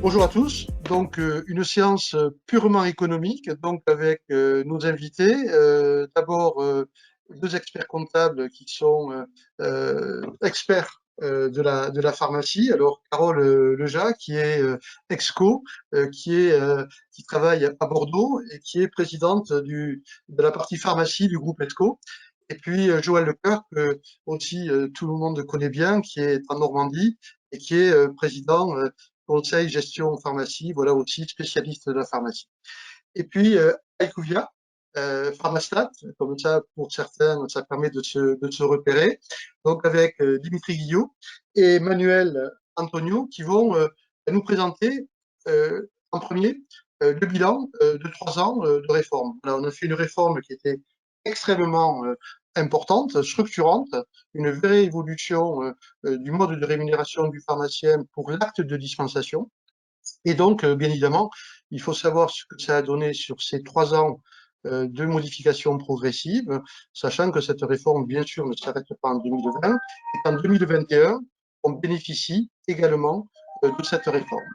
Bonjour à tous. Donc, une séance purement économique, donc avec nos invités. D'abord, deux experts comptables qui sont experts de la pharmacie. Alors, Carole Leja, qui est exco, qui travaille à Bordeaux et qui est présidente de la partie pharmacie du groupe EXCO. Et puis, Joël Leclerc, que aussi tout le monde connaît bien, qui est en Normandie et qui est président conseil, gestion, pharmacie, voilà aussi spécialiste de la pharmacie. Et puis, Aïkouvia, Pharmastat, comme ça, pour certains, ça permet de se repérer. Donc, avec Dimitri Guillot et Manuel Antonio qui vont nous présenter en premier le bilan de 3 ans de réforme. Voilà, on a fait une réforme qui était extrêmement importante, structurante, une vraie évolution du mode de rémunération du pharmacien pour l'acte de dispensation. Et donc, bien évidemment, il faut savoir ce que ça a donné sur ces 3 ans de modifications progressives, sachant que cette réforme, bien sûr, ne s'arrête pas en 2020, et qu'en 2021, on bénéficie également de cette réforme.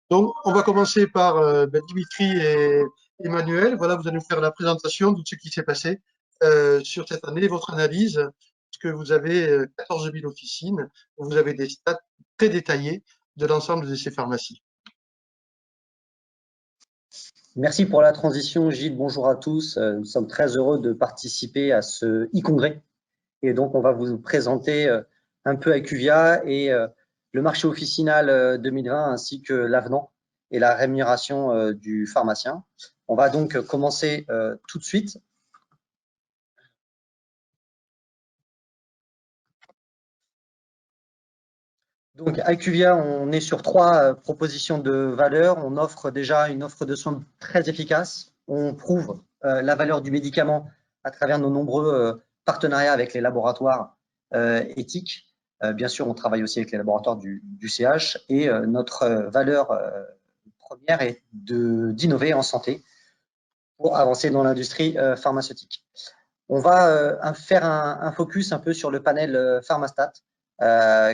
Donc, on va commencer par Dimitri et Emmanuel. Voilà, vous allez nous faire la présentation de ce qui s'est passé sur cette année, votre analyse, parce que vous avez 14 000 officines, vous avez des stats très détaillés de l'ensemble de ces pharmacies. Merci pour la transition, Gilles. Bonjour à tous. Nous sommes très heureux de participer à ce e-congrès. Et donc, on va vous présenter un peu Aïkouvia et le marché officinal 2020 ainsi que l'avenant et la rémunération du pharmacien. On va donc commencer tout de suite. Donc, Aïkouvia, on est sur 3 propositions de valeur. On offre déjà une offre de soins très efficace. On prouve la valeur du médicament à travers nos nombreux partenariats avec les laboratoires éthiques. Bien sûr, on travaille aussi avec les laboratoires du CH et notre valeur première est d'innover en santé pour avancer dans l'industrie pharmaceutique. On va faire un focus un peu sur le panel Pharmastat,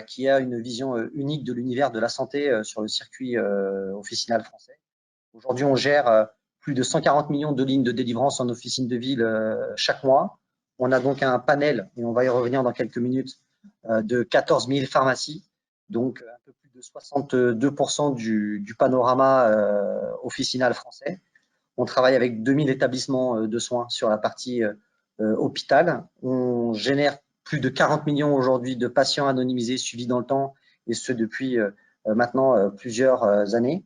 qui a une vision unique de l'univers de la santé sur le circuit officinal français. Aujourd'hui, on gère plus de 140 millions de lignes de délivrance en officine de ville chaque mois. On a donc un panel, et on va y revenir dans quelques minutes, de 14 000 pharmacies, donc un peu plus de 62% du panorama officinal français. On travaille avec 2000 établissements de soins sur la partie hôpital. On génère plus de 40 millions aujourd'hui de patients anonymisés suivis dans le temps, et ce depuis maintenant plusieurs années.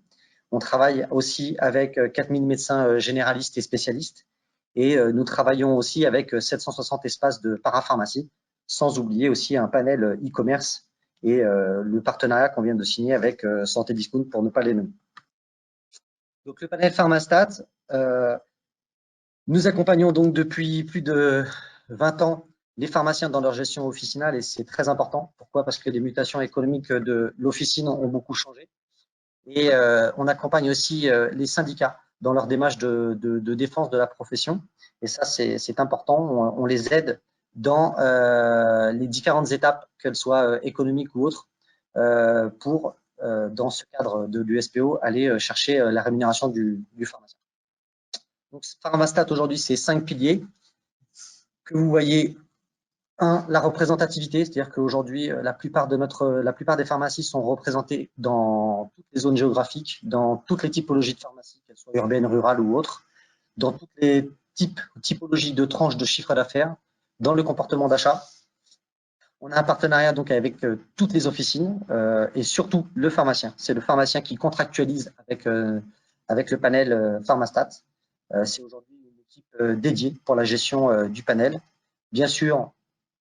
On travaille aussi avec 4000 médecins généralistes et spécialistes, et nous travaillons aussi avec 760 espaces de parapharmacie, sans oublier aussi un panel e-commerce et le partenariat qu'on vient de signer avec Santé Discount pour ne pas les nommer. Donc le panel Pharmastat, nous accompagnons donc depuis plus de 20 ans les pharmaciens dans leur gestion officinale, et c'est très important. Pourquoi? Parce que les mutations économiques de l'officine ont beaucoup changé. Et on accompagne aussi les syndicats dans leur démarche de défense de la profession. Et ça, c'est important. On les aide dans les différentes étapes, qu'elles soient économiques ou autres, pour, dans ce cadre de l'USPO, aller chercher la rémunération du pharmacien. Donc, Pharmastat, aujourd'hui, c'est 5 piliers que vous voyez. 1, la représentativité, c'est-à-dire qu'aujourd'hui, la plupart des pharmacies sont représentées dans toutes les zones géographiques, dans toutes les typologies de pharmacie, qu'elles soient urbaines, rurales ou autres, dans toutes les typologies de tranches de chiffre d'affaires, dans le comportement d'achat. On a un partenariat donc avec toutes les officines et surtout le pharmacien. C'est le pharmacien qui contractualise avec le panel Pharmastat. C'est aujourd'hui une équipe dédiée pour la gestion du panel. Bien sûr,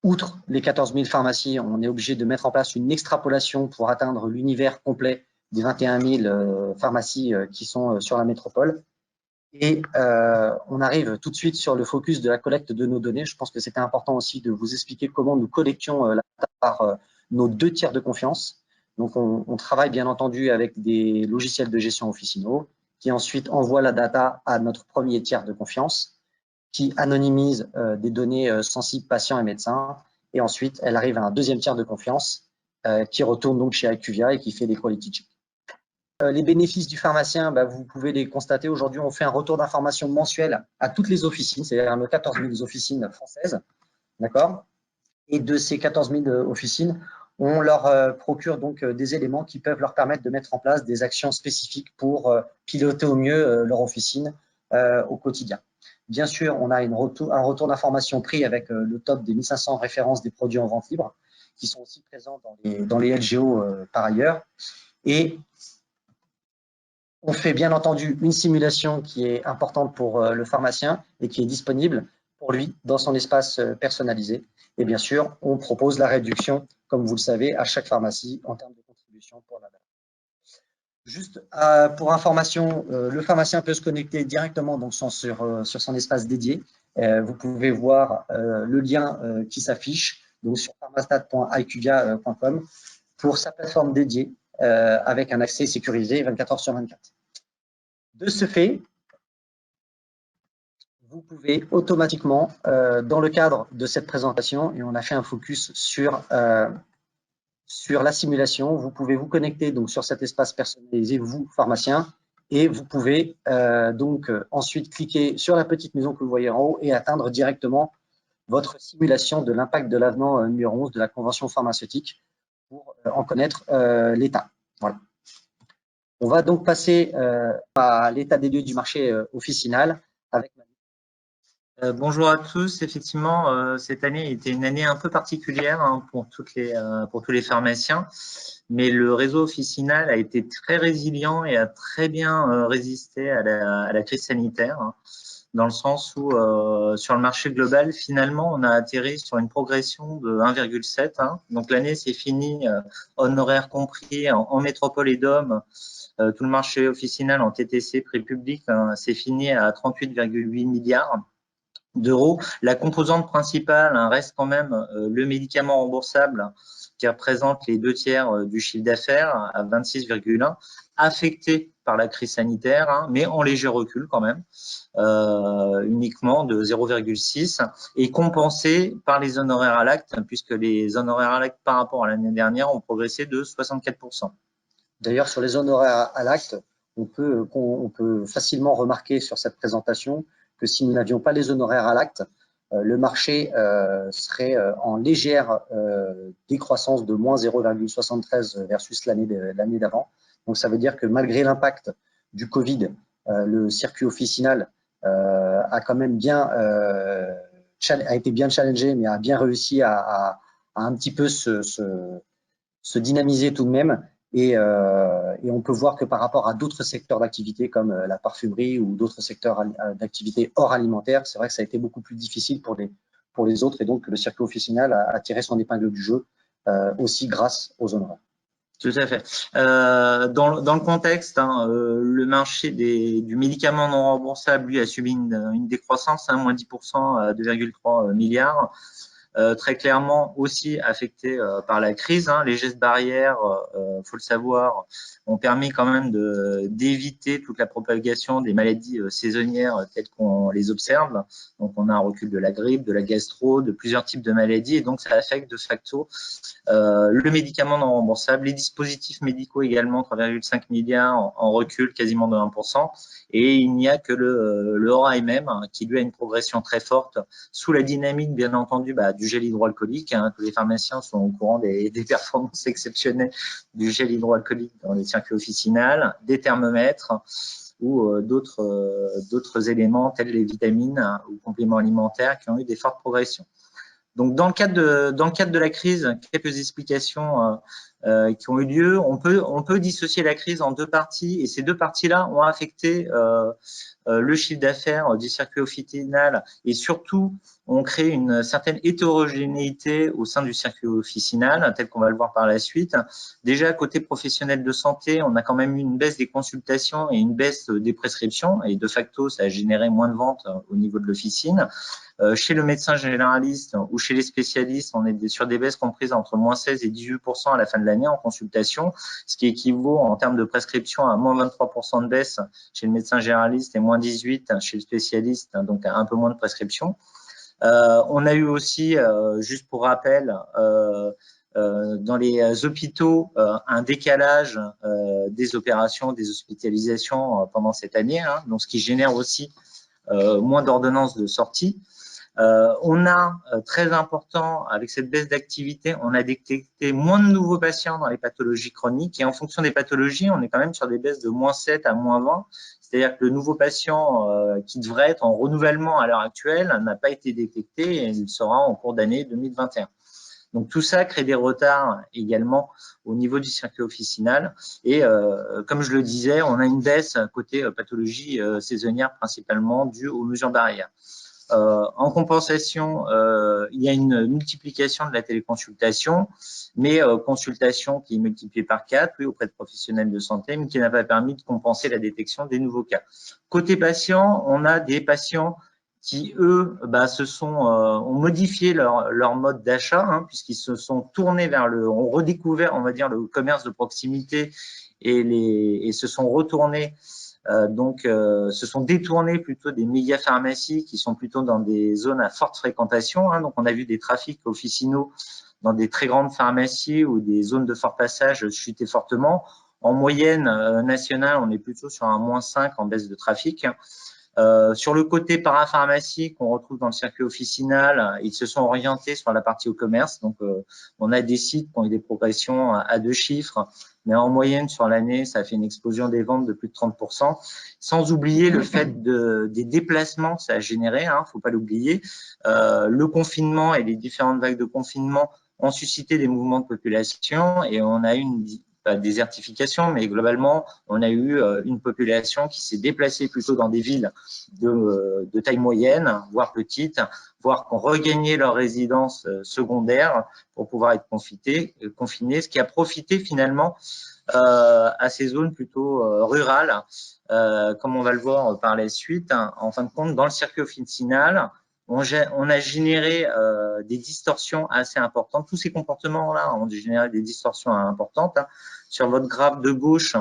outre les 14 000 pharmacies, on est obligé de mettre en place une extrapolation pour atteindre l'univers complet des 21 000 pharmacies qui sont sur la métropole. Et on arrive tout de suite sur le focus de la collecte de nos données. Je pense que c'était important aussi de vous expliquer comment nous collections la data par nos 2 tiers de confiance. Donc, on travaille bien entendu avec des logiciels de gestion officinaux qui ensuite envoient la data à notre premier tiers de confiance, qui anonymise des données sensibles patients et médecins, et ensuite elle arrive à un 2e tiers de confiance qui retourne donc chez Aïkouvia et qui fait des quality checks. Les bénéfices du pharmacien, vous pouvez les constater. Aujourd'hui, on fait un retour d'information mensuel à toutes les officines, c'est-à-dire nos 14 000 officines françaises. D'accord? Et de ces 14 000 officines, on leur procure donc des éléments qui peuvent leur permettre de mettre en place des actions spécifiques pour piloter au mieux leur officine au quotidien. Bien sûr, on a un retour d'information pris avec le top des 1500 références des produits en vente libre, qui sont aussi présents dans les LGO par ailleurs. Et on fait bien entendu une simulation qui est importante pour le pharmacien et qui est disponible pour lui dans son espace personnalisé. Et bien sûr, on propose la réduction, comme vous le savez, à chaque pharmacie en termes de contribution pour la valeur. Juste pour information, le pharmacien peut se connecter directement donc, sur son espace dédié. Vous pouvez voir le lien qui s'affiche donc sur pharmastat.iqvia.com pour sa plateforme dédiée avec un accès sécurisé 24 heures sur 24. De ce fait, vous pouvez automatiquement, dans le cadre de cette présentation, et on a fait un focus sur la simulation, vous pouvez vous connecter donc, sur cet espace personnalisé, vous, pharmacien, et vous pouvez ensuite cliquer sur la petite maison que vous voyez en haut et atteindre directement votre simulation de l'impact de l'avenant numéro 11 de la Convention pharmaceutique pour en connaître l'état. Voilà. On va donc passer à l'état des lieux du marché officinal avec bonjour à tous. Effectivement, cette année était une année un peu particulière pour tous les pharmaciens, mais le réseau officinal a été très résilient et a très bien résisté à la crise sanitaire, dans le sens où sur le marché global, finalement, on a atterri sur une progression de 1,7. Donc l'année s'est finie, honoraires compris, en métropole et DOM. Tout le marché officinal en TTC, prix public, s'est fini à 38,8 milliards d'euros. La composante principale reste quand même le médicament remboursable qui représente les 2/3 du chiffre d'affaires à 26,1, affecté par la crise sanitaire, mais en léger recul quand même, uniquement de 0,6 et compensé par les honoraires à l'acte, puisque les honoraires à l'acte par rapport à l'année dernière ont progressé de 64%. D'ailleurs, sur les honoraires à l'acte, on peut facilement remarquer sur cette présentation que si nous n'avions pas les honoraires à l'acte, le marché serait en légère décroissance de moins 0,73 versus l'année d'avant. Donc, ça veut dire que malgré l'impact du Covid, le circuit officinal a quand même a été bien challengé, mais a bien réussi à un petit peu se dynamiser tout de même. Et on peut voir que par rapport à d'autres secteurs d'activité comme la parfumerie ou d'autres secteurs d'activité hors alimentaire, c'est vrai que ça a été beaucoup plus difficile pour les autres. Et donc, le circuit officinal a tiré son épingle du jeu aussi grâce aux honoraires. Tout à fait. Dans le contexte, le marché du médicament non remboursable, lui, a subi une décroissance, moins 10% à 2,3 milliards. Très clairement aussi affecté par la crise. Les gestes barrières, faut le savoir, ont permis quand même d'éviter toute la propagation des maladies saisonnières telles qu'on les observe. Donc, on a un recul de la grippe, de la gastro, de plusieurs types de maladies, et donc ça affecte de facto le médicament non remboursable, les dispositifs médicaux également, 3,5 milliards en recul quasiment de 1%. Et il n'y a que le ORAMM qui lui a une progression très forte sous la dynamique, bien entendu, du gel hydroalcoolique. Tous les pharmaciens sont au courant des performances exceptionnelles du gel hydroalcoolique dans les circuits officinales, des thermomètres ou d'autres éléments tels les vitamines ou compléments alimentaires qui ont eu des fortes progressions. Donc, dans le cadre de la crise, quelques explications qui ont eu lieu. On peut dissocier la crise en deux parties, et ces deux parties-là ont affecté le chiffre d'affaires du circuit officinal et surtout ont créé une certaine hétérogénéité au sein du circuit officinal, tel qu'on va le voir par la suite. Déjà, côté professionnel de santé, on a quand même eu une baisse des consultations et une baisse des prescriptions, et de facto, ça a généré moins de ventes au niveau de l'officine. Chez le médecin généraliste ou chez les spécialistes, on est sur des baisses comprises entre moins 16 et 18% à la fin de l'année en consultation, ce qui équivaut en termes de prescription à moins 23% de baisse chez le médecin généraliste et moins 18% chez le spécialiste, donc un peu moins de prescription. On a eu aussi, juste pour rappel, dans les hôpitaux un décalage des opérations, des hospitalisations pendant cette année, hein, donc ce qui génère aussi moins d'ordonnances de sortie. On a, très important, avec cette baisse d'activité, on a détecté moins de nouveaux patients dans les pathologies chroniques et en fonction des pathologies, on est quand même sur des baisses de -7 à -20. C'est-à-dire que le nouveau patient qui devrait être en renouvellement à l'heure actuelle n'a pas été détecté et il sera en cours d'année 2021. Donc tout ça crée des retards également au niveau du circuit officinal et comme je le disais, on a une baisse côté pathologie saisonnière principalement due aux mesures barrières. En compensation, il y a une multiplication de la téléconsultation, mais consultation qui est multipliée par 4, oui, auprès de professionnels de santé, mais qui n'a pas permis de compenser la détection des nouveaux cas. Côté patient, on a des patients qui, eux, ont modifié leur mode d'achat, hein, puisqu'ils se sont tournés vers ont redécouvert, on va dire, le commerce de proximité et se sont retournés se sont détournés plutôt des méga pharmacies qui sont plutôt dans des zones à forte fréquentation. Hein. Donc, on a vu des trafics officinaux dans des très grandes pharmacies ou des zones de fort passage chuter fortement. En moyenne nationale, on est plutôt sur un -5 en baisse de trafic. Sur le côté parapharmacie qu'on retrouve dans le circuit officinal, ils se sont orientés sur la partie au commerce. Donc, on a des sites qui ont eu des progressions à 2 chiffres, mais en moyenne sur l'année, ça a fait une explosion des ventes de plus de 30%. Sans oublier le fait des déplacements que ça a généré, hein, faut pas l'oublier. Le confinement et les différentes vagues de confinement ont suscité des mouvements de population et on a eu pas de désertification, mais globalement, on a eu une population qui s'est déplacée plutôt dans des villes de taille moyenne, voire petite, voire qui ont regagné leur résidence secondaire pour pouvoir être confinés, ce qui a profité finalement à ces zones plutôt rurales, comme on va le voir par la suite. Hein, en fin de compte, dans le circuit officinal, on a généré des distorsions assez importantes. Tous ces comportements-là ont généré des distorsions importantes. Hein. Sur votre graphe de gauche,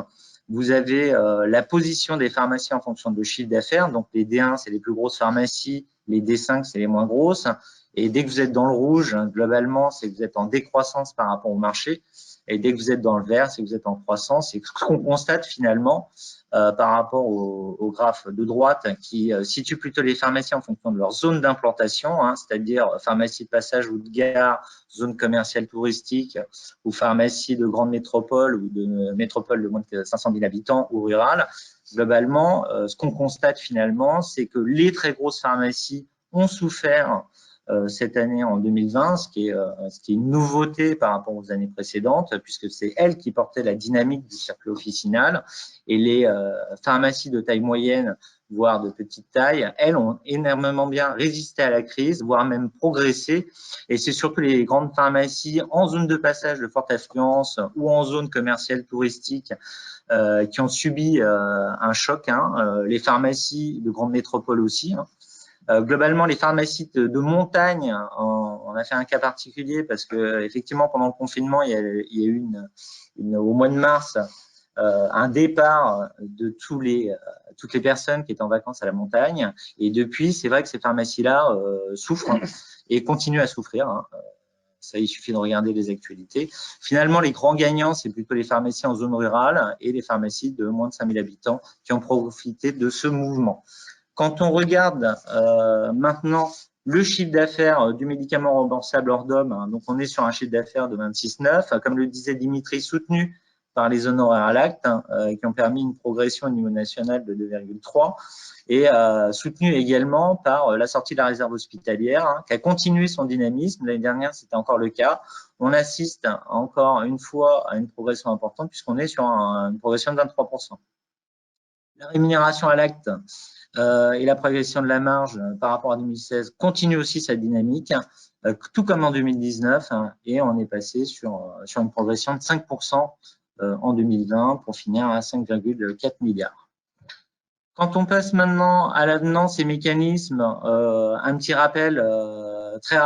vous avez la position des pharmacies en fonction de chiffre d'affaires. Donc, les D1, c'est les plus grosses pharmacies. Les D5, c'est les moins grosses. Et dès que vous êtes dans le rouge, globalement, c'est que vous êtes en décroissance par rapport au marché. Et dès que vous êtes dans le vert, c'est que vous êtes en croissance. Et ce qu'on constate finalement par rapport au graphe de droite qui situe plutôt les pharmacies en fonction de leur zone d'implantation, hein, c'est-à-dire pharmacie de passage ou de gare, zone commerciale touristique ou pharmacie de grande métropole ou de métropole de moins de 500 000 habitants ou rurale. Globalement, ce qu'on constate finalement, c'est que les très grosses pharmacies ont souffert cette année en 2020, ce qui est une nouveauté par rapport aux années précédentes, puisque c'est elles qui portaient la dynamique du circuit officinal et les pharmacies de taille moyenne, voire de petite taille, elles ont énormément bien résisté à la crise, voire même progressé. Et c'est surtout les grandes pharmacies en zone de passage de forte affluence ou en zone commerciale touristique qui ont subi un choc. Hein. Les pharmacies de grande métropole aussi. Hein. Globalement, les pharmacies de montagne, on a fait un cas particulier parce que effectivement pendant le confinement, il y a eu au mois de mars un départ de toutes les personnes qui étaient en vacances à la montagne. Et depuis, c'est vrai que ces pharmacies-là souffrent et continuent à souffrir. Hein. Ça, il suffit de regarder les actualités. Finalement, les grands gagnants, c'est plutôt les pharmacies en zone rurale et les pharmacies de moins de 5000 habitants qui ont profité de ce mouvement. Quand on regarde maintenant le chiffre d'affaires du médicament remboursable hors d'homme, hein, donc on est sur un chiffre d'affaires de 26,9, comme le disait Dimitri, soutenu par les honoraires à l'acte, hein, qui ont permis une progression au niveau national de 2,3, et soutenu également par la sortie de la réserve hospitalière, hein, qui a continué son dynamisme. L'année dernière, c'était encore le cas. On assiste encore une fois à une progression importante, puisqu'on est sur une progression de 23%. La rémunération à l'acte et la progression de la marge par rapport à 2016 continue aussi sa dynamique, tout comme en 2019, hein, et on est passé sur une progression de 5% en 2020 pour finir à 5,4 milliards. Quand on passe maintenant à l'avenant, ces mécanismes, un petit rappel très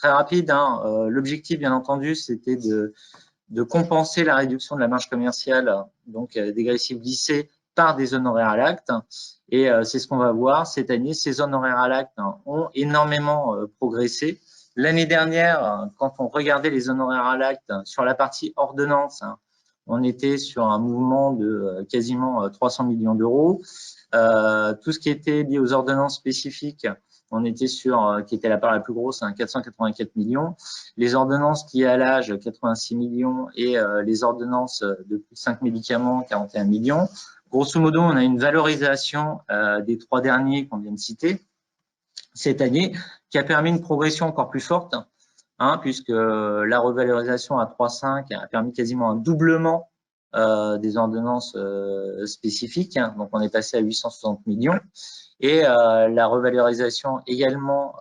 rapide. Hein, l'objectif, bien entendu, c'était de compenser la réduction de la marge commerciale, donc dégressive lissée, par des honoraires à l'acte. Et c'est ce qu'on va voir cette année. Ces honoraires à l'acte ont énormément progressé, L'année dernière, quand on regardait les honoraires à l'acte sur la partie ordonnance, on était sur un mouvement de quasiment 300 millions d'euros. Tout ce qui était lié aux ordonnances spécifiques, on était sur, qui était la part la plus grosse, 484 millions. Les ordonnances liées à l'âge, 86 millions, et les ordonnances de plus de 5 médicaments, 41 millions. Grosso modo, on a une valorisation des 3 derniers qu'on vient de citer cette année, qui a permis une progression encore plus forte, puisque la revalorisation à 3,5 a permis quasiment un doublement des ordonnances spécifiques. Donc, on est passé à 860 millions. Et la revalorisation également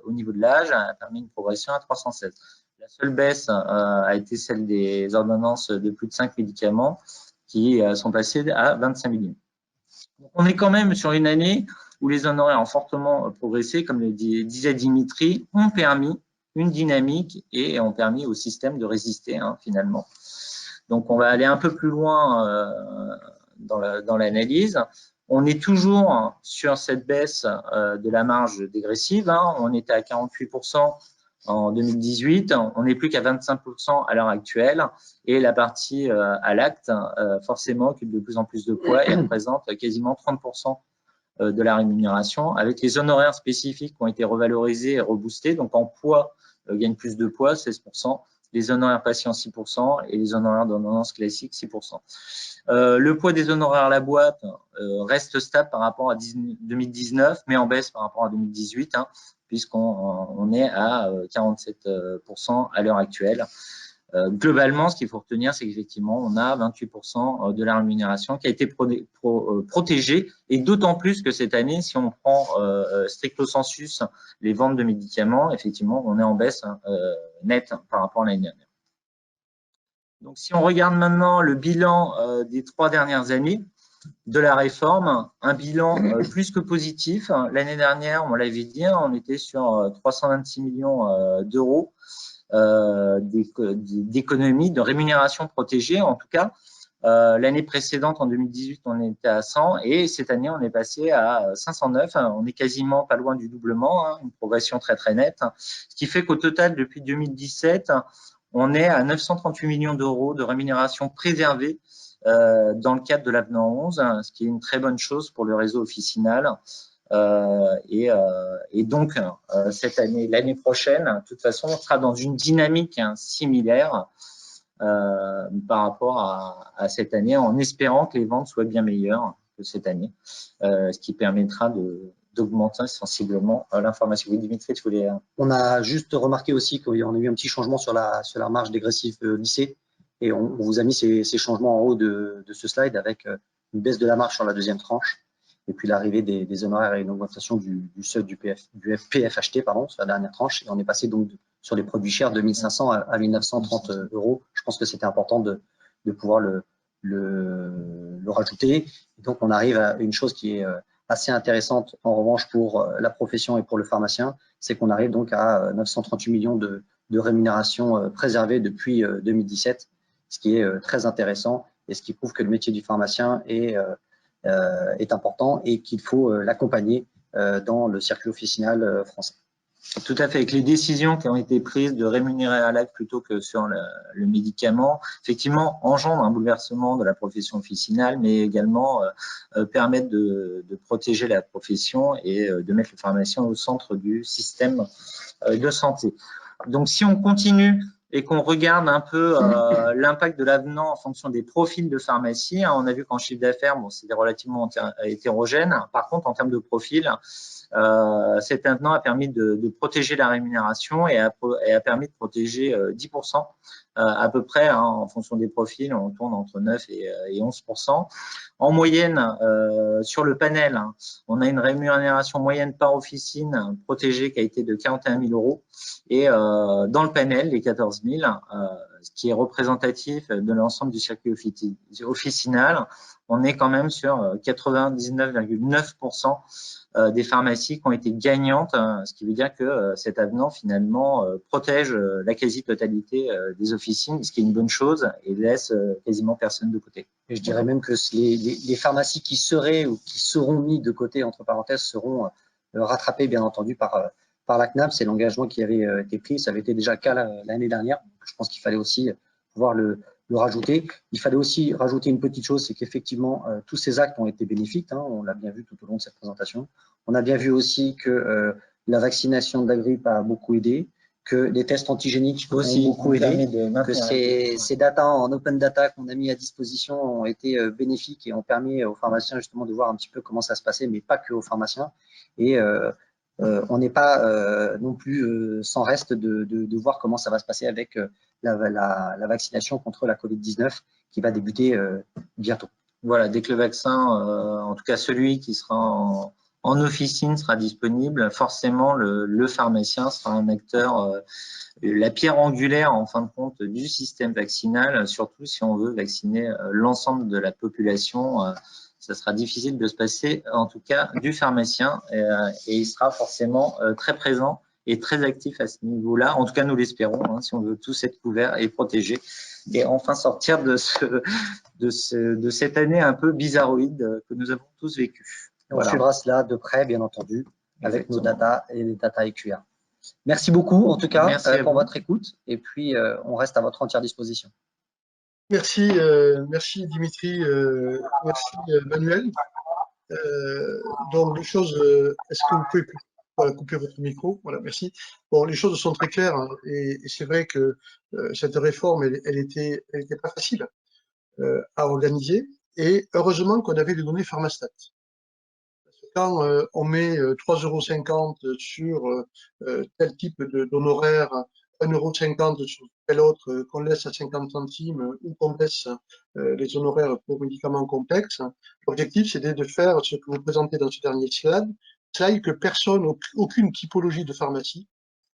au niveau de l'âge a permis une progression à 316. La seule baisse a été celle des ordonnances de plus de 5 médicaments qui sont passées à 25 millions. Donc, on est quand même sur une année où les honoraires ont fortement progressé, comme le disait Dimitri, ont permis une dynamique et ont permis au système de résister finalement. Donc, on va aller un peu plus loin dans l'analyse. On est toujours sur cette baisse de la marge dégressive. On était à 48% en 2018. On n'est plus qu'à 25% à l'heure actuelle. Et la partie à l'acte, forcément, occupe de plus en plus de poids et représente quasiment 30% de la rémunération, avec les honoraires spécifiques qui ont été revalorisés et reboostés. Donc, en poids, gagne plus de poids, 16%. Les honoraires patients, 6%, et les honoraires d'ordonnance classiques, 6%. Le poids des honoraires à la boîte reste stable par rapport à 2019, mais en baisse par rapport à 2018, puisqu'on est à 47% à l'heure actuelle. Globalement, ce qu'il faut retenir, c'est qu'effectivement, on a 28% de la rémunération qui a été protégée, et d'autant plus que cette année, si on prend stricto sensus les ventes de médicaments, effectivement, on est en baisse nette par rapport à l'année dernière. Donc, si on regarde maintenant le bilan des 3 dernières années de la réforme, un bilan plus que positif. L'année dernière, on l'avait dit, on était sur 326 millions d'euros d'économie, de rémunération protégée en tout cas. L'année précédente, en 2018, on était à 100 et cette année, on est passé à 509. On est quasiment pas loin du doublement, une progression très très nette. Ce qui fait qu'au total, depuis 2017, on est à 938 millions d'euros de rémunération préservée dans le cadre de l'avenant 11, ce qui est une très bonne chose pour le réseau officinal. Et donc, cette année, l'année prochaine, de toute façon, on sera dans une dynamique similaire par rapport à cette année, en espérant que les ventes soient bien meilleures que cette année, ce qui permettra d'augmenter sensiblement l'information. Oui, Dimitri, tu voulais… On a juste remarqué aussi qu'on a eu un petit changement sur la marge dégressive lycée, et on vous a mis ces changements en haut de ce slide avec une baisse de la marge sur la deuxième tranche, et puis l'arrivée des honoraires et une augmentation du seuil du PFHT, pardon, sur la dernière tranche, et on est passé donc sur les produits chers de 1 500 à 1 930 euros. Je pense que c'était important de pouvoir le rajouter. Et donc, on arrive à une chose qui est assez intéressante, en revanche, pour la profession et pour le pharmacien, c'est qu'on arrive donc à 938 millions de rémunération préservée depuis 2017, ce qui est très intéressant et ce qui prouve que le métier du pharmacien est important et qu'il faut l'accompagner dans le circuit officinal français. Tout à fait, avec les décisions qui ont été prises de rémunérer à l'acte plutôt que sur le médicament, effectivement, engendre un bouleversement de la profession officinale, mais également permettent de protéger la profession et de mettre le pharmacien au centre du système de santé. Donc, si on continue et qu'on regarde un peu l'impact de l'avenant en fonction des profils de pharmacie, on a vu qu'en chiffre d'affaires, bon, c'était relativement hétérogène. Par contre, en termes de profil, cet avenant a permis de protéger la rémunération et a permis de protéger 10% à peu près, en fonction des profils, on tourne entre 9 et 11%. En moyenne, sur le panel, on a une rémunération moyenne par officine protégée qui a été de 41 000 euros. Et dans le panel, les 14 000, ce qui est représentatif de l'ensemble du circuit officinal, on est quand même sur 99,9% des pharmacies qui ont été gagnantes, ce qui veut dire que cet avenant finalement protège la quasi-totalité des officines, ce qui est une bonne chose et laisse quasiment personne de côté. Et je dirais même que les pharmacies qui seraient ou qui seront mis de côté, entre parenthèses, seront rattrapées bien entendu par par la CNAM, c'est l'engagement qui avait été pris. Ça avait été déjà le cas l'année dernière. Je pense qu'il fallait aussi pouvoir le rajouter. Il fallait aussi rajouter une petite chose, c'est qu'effectivement, tous ces actes ont été bénéfiques. Hein, on l'a bien vu tout au long de cette présentation. On a bien vu aussi que la vaccination de la grippe a beaucoup aidé, que les tests antigéniques ont beaucoup aidé, que ces data en open data qu'on a mis à disposition ont été bénéfiques et ont permis aux pharmaciens justement de voir un petit peu comment ça se passait, mais pas que aux pharmaciens. Et on n'est pas non plus sans reste de voir comment ça va se passer avec la vaccination contre la Covid-19 qui va débuter bientôt. Voilà, dès que le vaccin, en tout cas celui qui sera en officine sera disponible, forcément le pharmacien sera un acteur, la pierre angulaire en fin de compte du système vaccinal, surtout si on veut vacciner l'ensemble de la population. Ça sera difficile de se passer, en tout cas, du pharmacien, et il sera forcément très présent et très actif à ce niveau-là. En tout cas, nous l'espérons, hein, si on veut tous être couverts et protégés, et enfin sortir de cette année un peu bizarroïde que nous avons tous vécue. On suivra cela de près, bien entendu, avec nos data et les data EQA. Merci beaucoup, en tout cas, pour votre écoute, et puis on reste à votre entière disposition. Merci, merci Dimitri, merci Manuel. Donc les choses, est-ce que vous pouvez couper votre micro? Voilà, merci. Bon, les choses sont très claires, hein, et c'est vrai que cette réforme, elle était pas facile à organiser, et heureusement qu'on avait les données Pharmastat. Quand on met 3,50 € sur tel type d'honoraire, 1,50 € sur tel autre, qu'on laisse à 50 centimes ou qu'on baisse les honoraires pour médicaments complexes, l'objectif c'était de faire ce que vous présentez dans ce dernier slide, que personne, aucune typologie de pharmacie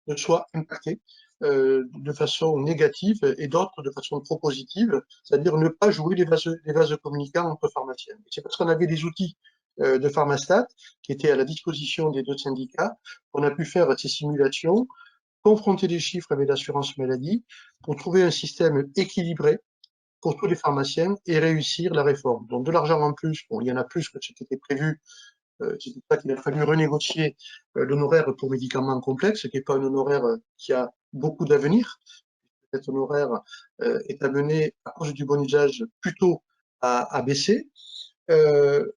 ne soit impactée de façon négative et d'autres de façon trop positive, c'est-à-dire ne pas jouer les vases communicants entre pharmaciens. C'est parce qu'on avait des outils de Pharmastat qui étaient à la disposition des deux syndicats qu'on a pu faire ces simulations, confronter les chiffres avec l'assurance maladie pour trouver un système équilibré pour tous les pharmaciens et réussir la réforme. Donc de l'argent en plus, bon, il y en a plus que ce qui était prévu. C'est pour ça qu'il a fallu renégocier l'honoraire pour médicaments complexes, qui n'est pas un honoraire qui a beaucoup d'avenir. Cet honoraire est amené, à cause du bon usage, plutôt à baisser.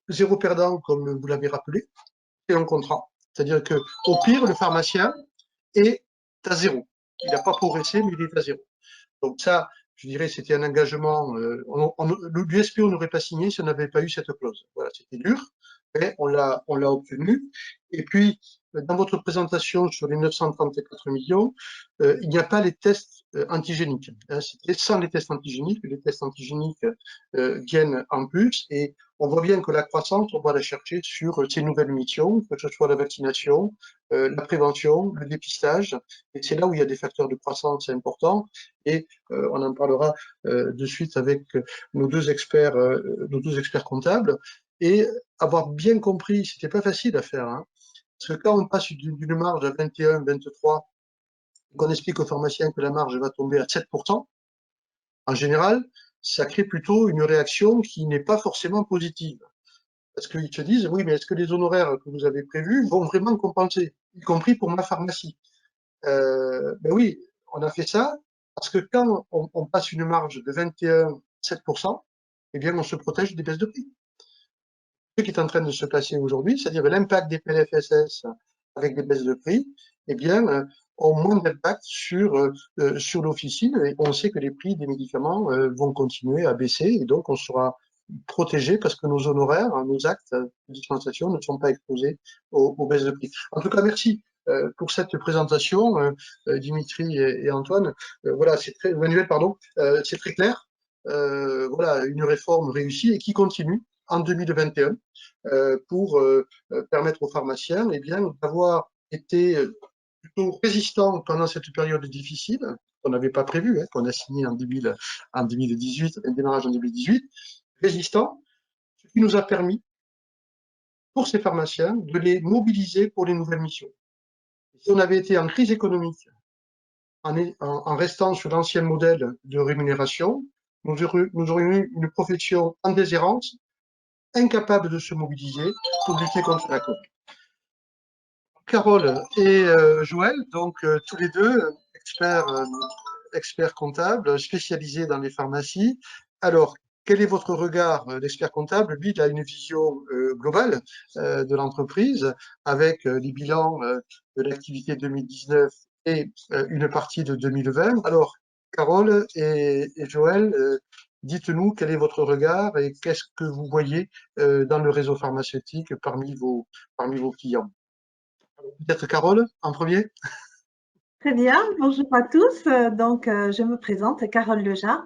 Zéro perdant, comme vous l'avez rappelé, c'est un contrat. C'est-à-dire que, au pire, le pharmacien est à zéro. Il n'a pas progressé, mais il est à zéro. Donc ça, je dirais, c'était un engagement. L'USPO n'aurait pas signé si on n'avait pas eu cette clause. Voilà, c'était dur, mais on l'a obtenu. Et puis, dans votre présentation sur les 934 millions, il n'y a pas les tests antigéniques. Hein, c'était sans les tests antigéniques. Les tests antigéniques viennent en plus, et on voit bien que la croissance, on va la chercher sur ces nouvelles missions, que ce soit la vaccination, la prévention, le dépistage, et c'est là où il y a des facteurs de croissance importants, et on en parlera de suite avec nos deux experts comptables, et avoir bien compris, c'était pas facile à faire, hein, parce que quand on passe d'une marge à 21, 23, qu'on explique aux pharmaciens que la marge va tomber à 7%, en général, ça crée plutôt une réaction qui n'est pas forcément positive. Parce qu'ils se disent, oui, mais est-ce que les honoraires que vous avez prévus vont vraiment compenser, y compris pour ma pharmacie? Ben oui, on a fait ça, parce que quand on passe une marge de 21,7%, eh bien, on se protège des baisses de prix. Ce qui est en train de se passer aujourd'hui, c'est-à-dire l'impact des PLFSS avec des baisses de prix, eh bien, ont moins d'impact sur l'officine, et on sait que les prix des médicaments vont continuer à baisser, et donc on sera protégé parce que nos honoraires, nos actes de dispensation ne sont pas exposés aux baisses de prix. En tout cas, merci pour cette présentation, Dimitri et Antoine. Voilà, Manuel, pardon, c'est très clair. Voilà, une réforme réussie et qui continue en 2021 pour permettre aux pharmaciens d'avoir été plutôt résistants pendant cette période difficile, qu'on n'avait pas prévu, qu'on a signé en 2018, un démarrage en 2018, résistants, ce qui nous a permis, pour ces pharmaciens, de les mobiliser pour les nouvelles missions. Si on avait été en crise économique, en restant sur l'ancien modèle de rémunération, nous aurions eu une profession en déshérence, incapable de se mobiliser pour lutter contre la Covid. Carole et Joël, donc tous les deux experts comptables spécialisés dans les pharmacies. Alors, quel est votre regard d'expert comptable? Lui, il a une vision globale de l'entreprise avec les bilans de l'activité 2019 et une partie de 2020. Alors, Carole et Joël, dites-nous quel est votre regard et qu'est-ce que vous voyez dans le réseau pharmaceutique parmi vos clients. Peut-être Carole en premier? Très bien, bonjour à tous. Je me présente, Carole Lejas.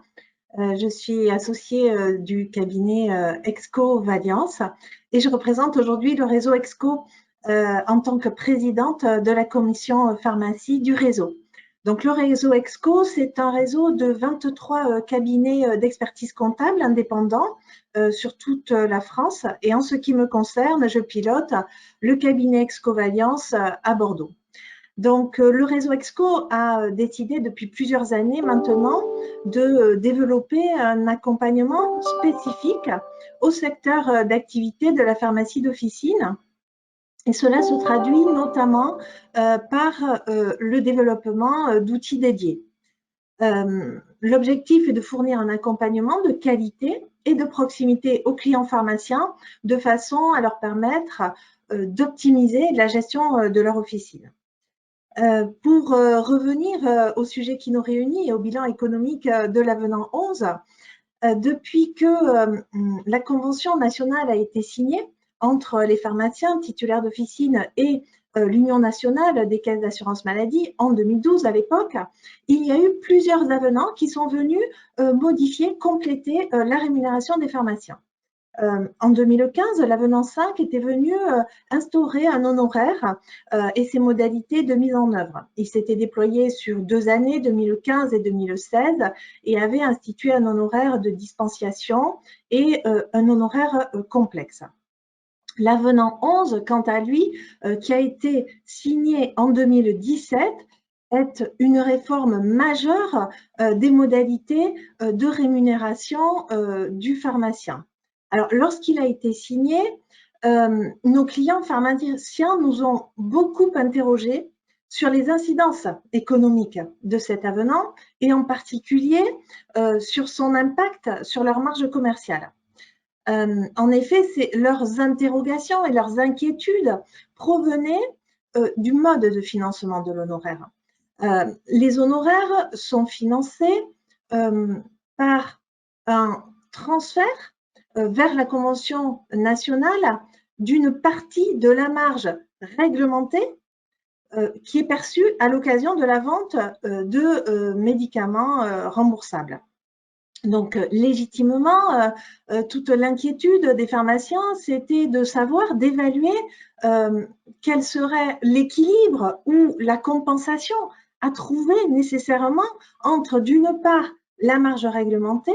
Je suis associée du cabinet Exco Valiance et je représente aujourd'hui le réseau Exco en tant que présidente de la commission pharmacie du réseau. Donc le réseau Exco, c'est un réseau de 23 cabinets d'expertise comptable indépendants sur toute la France. Et en ce qui me concerne, je pilote le cabinet Exco Valiance à Bordeaux. Donc, le réseau Exco a décidé depuis plusieurs années maintenant de développer un accompagnement spécifique au secteur d'activité de la pharmacie d'officine. Et cela se traduit notamment par le développement d'outils dédiés. L'objectif est de fournir un accompagnement de qualité et de proximité aux clients pharmaciens de façon à leur permettre d'optimiser la gestion de leur officine. Pour revenir au sujet qui nous réunit et au bilan économique de l'avenant 11, depuis que la convention nationale a été signée entre les pharmaciens titulaires d'officine et l'Union nationale des caisses d'assurance maladie en 2012 à l'époque, il y a eu plusieurs avenants qui sont venus modifier, compléter la rémunération des pharmaciens. En 2015, l'avenant 5 était venu instaurer un honoraire et ses modalités de mise en œuvre. Il s'était déployé sur 2 années, 2015 et 2016, et avait institué un honoraire de dispensation et un honoraire complexe. L'avenant 11, quant à lui, qui a été signé en 2017, est une réforme majeure des modalités de rémunération du pharmacien. Alors, lorsqu'il a été signé, nos clients pharmaciens nous ont beaucoup interrogés sur les incidences économiques de cet avenant et en particulier sur son impact sur leur marge commerciale. En effet, leurs interrogations et leurs inquiétudes provenaient du mode de financement de l'honoraire. Les honoraires sont financés par un transfert vers la convention nationale d'une partie de la marge réglementée qui est perçue à l'occasion de la vente de médicaments remboursables. Donc, légitimement, toute l'inquiétude des pharmaciens, c'était de savoir, d'évaluer quel serait l'équilibre ou la compensation à trouver nécessairement entre, d'une part, la marge réglementée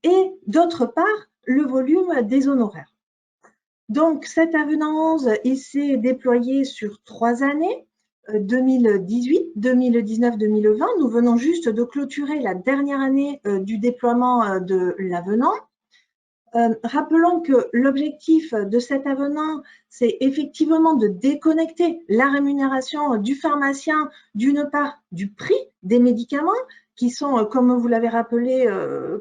et, d'autre part, le volume des honoraires. Donc, cet avenant 11, il s'est déployé sur 3 années. 2018, 2019, 2020. Nous venons juste de clôturer la dernière année du déploiement de l'avenant. Rappelons que l'objectif de cet avenant, c'est effectivement de déconnecter la rémunération du pharmacien, d'une part, du prix des médicaments, qui sont, comme vous l'avez rappelé,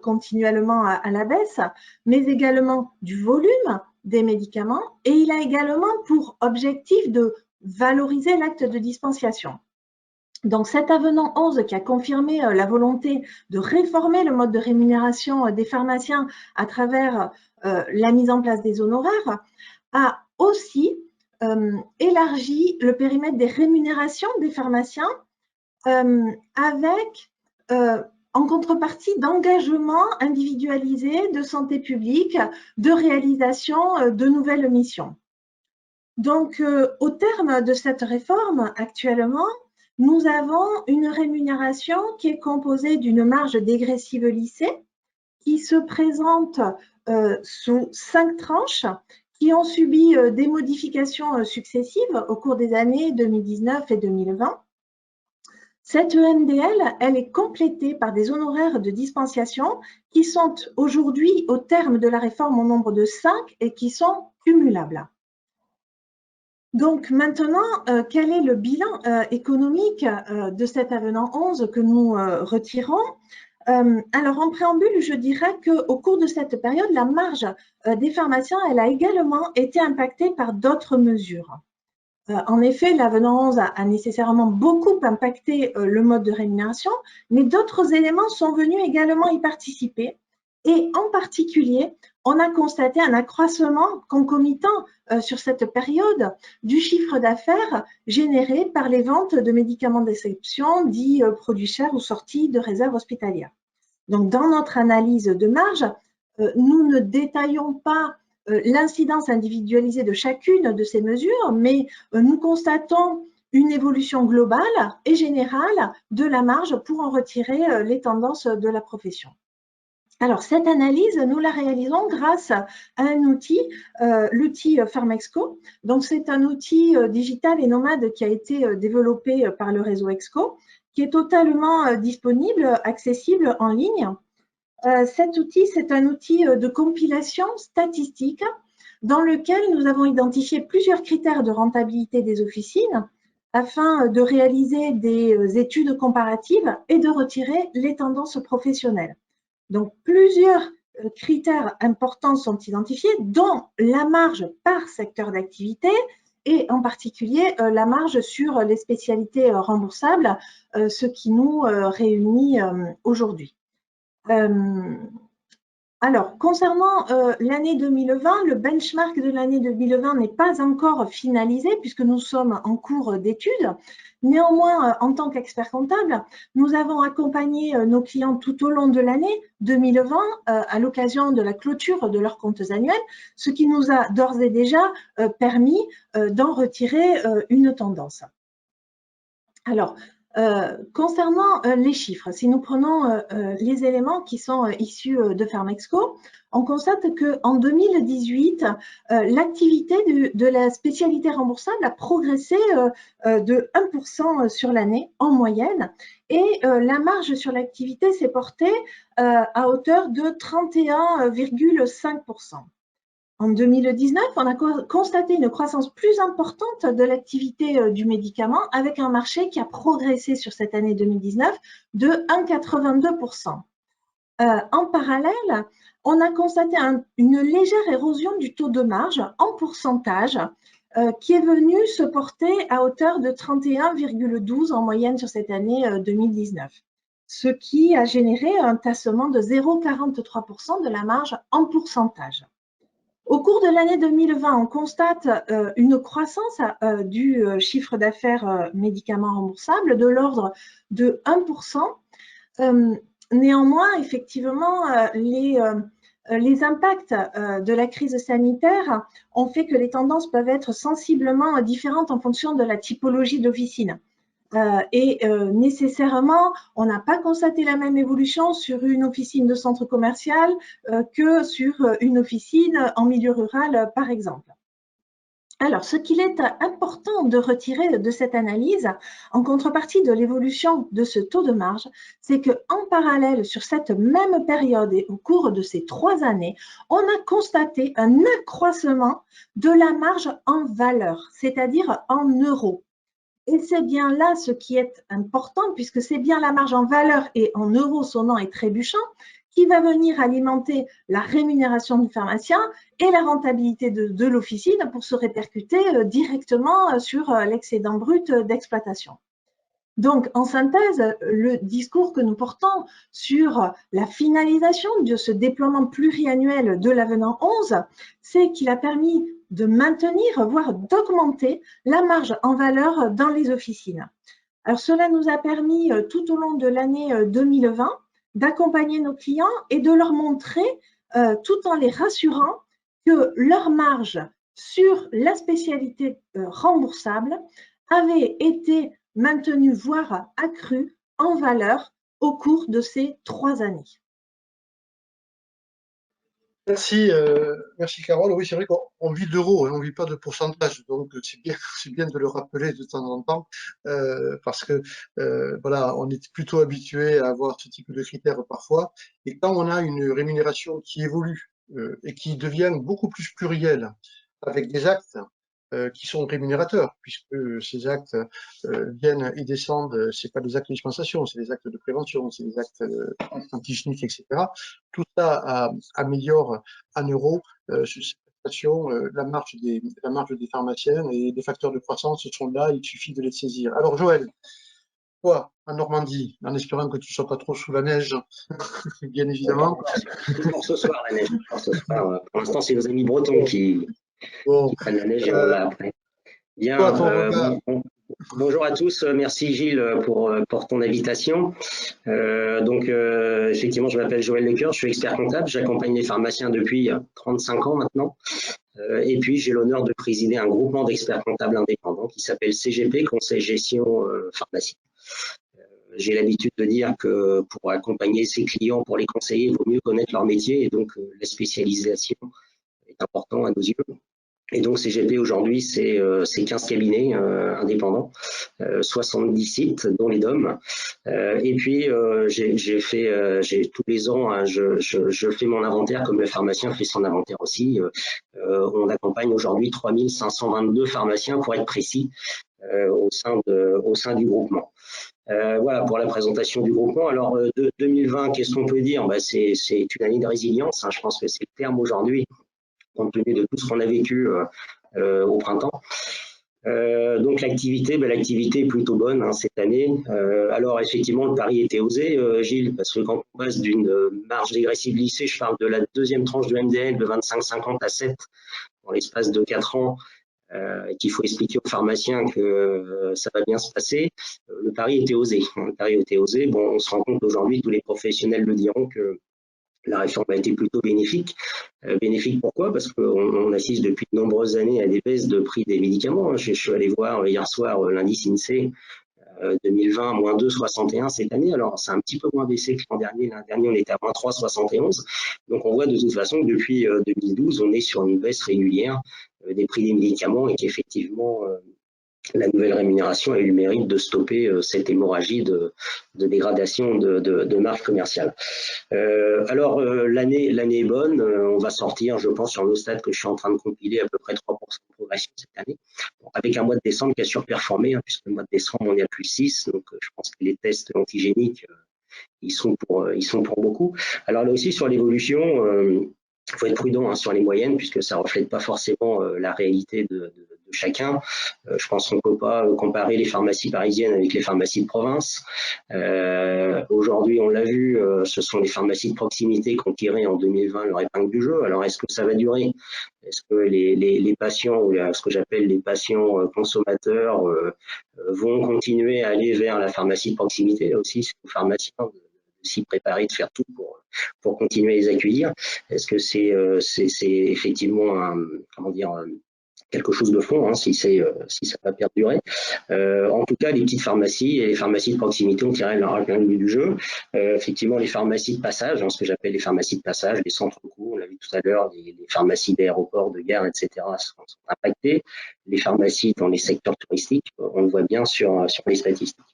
continuellement à la baisse, mais également du volume des médicaments. Et il a également pour objectif de valoriser l'acte de dispensation. Donc cet avenant 11 qui a confirmé la volonté de réformer le mode de rémunération des pharmaciens à travers la mise en place des honoraires a aussi élargi le périmètre des rémunérations des pharmaciens avec en contrepartie d'engagements individualisés de santé publique, de réalisation de nouvelles missions. Donc, au terme de cette réforme, actuellement, nous avons une rémunération qui est composée d'une marge dégressive lissée qui se présente sous 5 tranches qui ont subi des modifications successives au cours des années 2019 et 2020. Cette EMDL, elle est complétée par des honoraires de dispensation qui sont aujourd'hui, au terme de la réforme, au nombre de 5 et qui sont cumulables. Donc maintenant, quel est le bilan économique de cet avenant 11 que nous retirons? Alors en préambule, je dirais qu'au cours de cette période, la marge des pharmaciens, elle a également été impactée par d'autres mesures. En effet, l'avenant 11 a nécessairement beaucoup impacté le mode de rémunération, mais d'autres éléments sont venus également y participer. Et en particulier, on a constaté un accroissement concomitant sur cette période du chiffre d'affaires généré par les ventes de médicaments d'exception, dits produits chers ou sortis de réserve hospitalière. Donc, dans notre analyse de marge, nous ne détaillons pas l'incidence individualisée de chacune de ces mesures, mais nous constatons une évolution globale et générale de la marge pour en retirer les tendances de la profession. Alors, cette analyse, nous la réalisons grâce à un outil, l'outil Pharmexco. Donc, c'est un outil digital et nomade qui a été développé par le réseau Exco, qui est totalement disponible, accessible en ligne. Cet outil, c'est un outil de compilation statistique dans lequel nous avons identifié plusieurs critères de rentabilité des officines afin de réaliser des études comparatives et de retirer les tendances professionnelles. Donc, plusieurs critères importants sont identifiés, dont la marge par secteur d'activité et en particulier la marge sur les spécialités remboursables, ce qui nous réunit aujourd'hui. Alors, concernant l'année 2020, le benchmark de l'année 2020 n'est pas encore finalisé puisque nous sommes en cours d'études. Néanmoins, en tant qu'expert comptable, nous avons accompagné nos clients tout au long de l'année 2020 à l'occasion de la clôture de leurs comptes annuels, ce qui nous a d'ores et déjà permis d'en retirer une tendance. Alors, concernant les chiffres, si nous prenons les éléments qui sont issus de Pharmexco, on constate qu'en 2018, l'activité de la spécialité remboursable a progressé de 1% sur l'année en moyenne et la marge sur l'activité s'est portée à hauteur de 31,5%. En 2019, on a constaté une croissance plus importante de l'activité du médicament avec un marché qui a progressé sur cette année 2019 de 1,82%. En parallèle, on a constaté une légère érosion du taux de marge en pourcentage qui est venu se porter à hauteur de 31,12 en moyenne sur cette année 2019, ce qui a généré un tassement de 0,43% de la marge en pourcentage. Au cours de l'année 2020, on constate une croissance du chiffre d'affaires médicaments remboursables de l'ordre de 1%. Néanmoins, effectivement, les impacts de la crise sanitaire ont fait que les tendances peuvent être sensiblement différentes en fonction de la typologie d'officine. Nécessairement, on n'a pas constaté la même évolution sur une officine de centre commercial que sur une officine en milieu rural, par exemple. Alors, ce qu'il est important de retirer de cette analyse, en contrepartie de l'évolution de ce taux de marge, c'est qu'en parallèle, sur cette même période et au cours de ces 3 années, on a constaté un accroissement de la marge en valeur, c'est-à-dire en euros. Et c'est bien là ce qui est important, puisque c'est bien la marge en valeur et en euros sonnant et trébuchant qui va venir alimenter la rémunération du pharmacien et la rentabilité de l'officine pour se répercuter directement sur l'excédent brut d'exploitation. Donc, en synthèse, le discours que nous portons sur la finalisation de ce déploiement pluriannuel de l'avenant 11, c'est qu'il a permis de maintenir, voire d'augmenter la marge en valeur dans les officines. Alors, cela nous a permis tout au long de l'année 2020 d'accompagner nos clients et de leur montrer, tout en les rassurant, que leur marge sur la spécialité remboursable avait été maintenue, voire accrue en valeur au cours de ces 3 années. Merci, merci Carole. Oui, c'est vrai qu'on vit d'euros, hein, on ne vit pas de pourcentage, donc c'est bien de le rappeler de temps en temps, parce que voilà, on est plutôt habitué à avoir ce type de critères parfois, et quand on a une rémunération qui évolue et qui devient beaucoup plus plurielle, avec des actes qui sont rémunérateurs, puisque ces actes viennent et descendent, c'est pas des actes de dispensation, c'est des actes de prévention, c'est des actes antihygiéniques, etc. Tout ça améliore en euros la marge des pharmaciens, et les facteurs de croissance sont là, il suffit de les saisir. Alors Joël, toi, en Normandie, en espérant que tu ne sois pas trop sous la neige, bien évidemment. Pour ce soir, la neige. Pour l'instant, c'est nos amis bretons qui prennent la neige et on l'a après. Bien, bonjour à tous. Merci Gilles pour ton invitation. Effectivement, je m'appelle Joël Lecoeur, je suis expert comptable. J'accompagne les pharmaciens depuis 35 ans maintenant. Et puis, j'ai l'honneur de présider un groupement d'experts comptables indépendants qui s'appelle CGP, Conseil Gestion Pharmacie. J'ai l'habitude de dire que pour accompagner ses clients, pour les conseiller, il vaut mieux connaître leur métier, et donc la spécialisation est importante à nos yeux. Et donc CGP aujourd'hui, c'est 15 cabinets indépendants, 70 sites, dont les DOM. Et puis j'ai tous les ans, hein, je fais mon inventaire comme le pharmacien fait son inventaire aussi. On accompagne aujourd'hui 3522 pharmaciens pour être précis au sein du groupement. Voilà pour la présentation du groupement. Alors, 2020, qu'est-ce qu'on peut dire? C'est une année de résilience, hein, je pense que c'est le terme aujourd'hui, compte tenu de tout ce qu'on a vécu au printemps. Donc, l'activité est plutôt bonne hein, cette année. Alors, effectivement, le pari était osé, Gilles, parce que quand on passe d'une marge dégressive lissée, je parle de la deuxième tranche de MDL de 25,50 à 7 dans l'espace de 4 ans, qu'il faut expliquer aux pharmaciens que ça va bien se passer. Le pari était osé. Bon, on se rend compte aujourd'hui, tous les professionnels le diront, que la réforme a été plutôt bénéfique. Bénéfique pourquoi? Parce qu'on assiste depuis de nombreuses années à des baisses de prix des médicaments. Je suis allé voir hier soir l'indice INSEE 2020, moins 2,61 cette année. Alors, c'est un petit peu moins baissé que l'an dernier. L'an dernier, on était à moins 3,71. Donc, on voit de toute façon que depuis 2012, on est sur une baisse régulière des prix des médicaments, et qu'effectivement, la nouvelle rémunération a eu le mérite de stopper cette hémorragie de dégradation de marge commerciale. Alors, l'année est bonne. On va sortir, je pense, sur le stade que je suis en train de compiler, à peu près 3% de progression cette année, avec un mois de décembre qui a surperformé, hein, puisque le mois de décembre, on est à plus 6. Donc, je pense que les tests antigéniques, ils sont pour beaucoup. Alors là aussi, sur l'évolution, il faut être prudent hein, sur les moyennes, puisque ça ne reflète pas forcément la réalité de chacun. Je pense qu'on ne peut pas comparer les pharmacies parisiennes avec les pharmacies de province. Aujourd'hui, on l'a vu, ce sont les pharmacies de proximité qui ont tiré en 2020 leur épingle du jeu. Alors, est-ce que ça va durer? Est-ce que les patients, ou ce que j'appelle les patients consommateurs, vont continuer à aller vers la pharmacie de proximité? Là aussi, c'est aux pharmaciens de s'y préparer, de faire tout pour continuer à les accueillir. Est-ce que c'est effectivement quelque chose de fond, hein, si ça va perdurer. En tout cas, les petites pharmacies et les pharmacies de proximité ont tiré leur épingle du jeu. Effectivement, les pharmacies de passage, hein, ce que j'appelle les pharmacies de passage, les centres coûts, on l'a vu tout à l'heure, les pharmacies d'aéroports, de gares, etc., sont impactées. Les pharmacies dans les secteurs touristiques, on le voit bien sur les statistiques.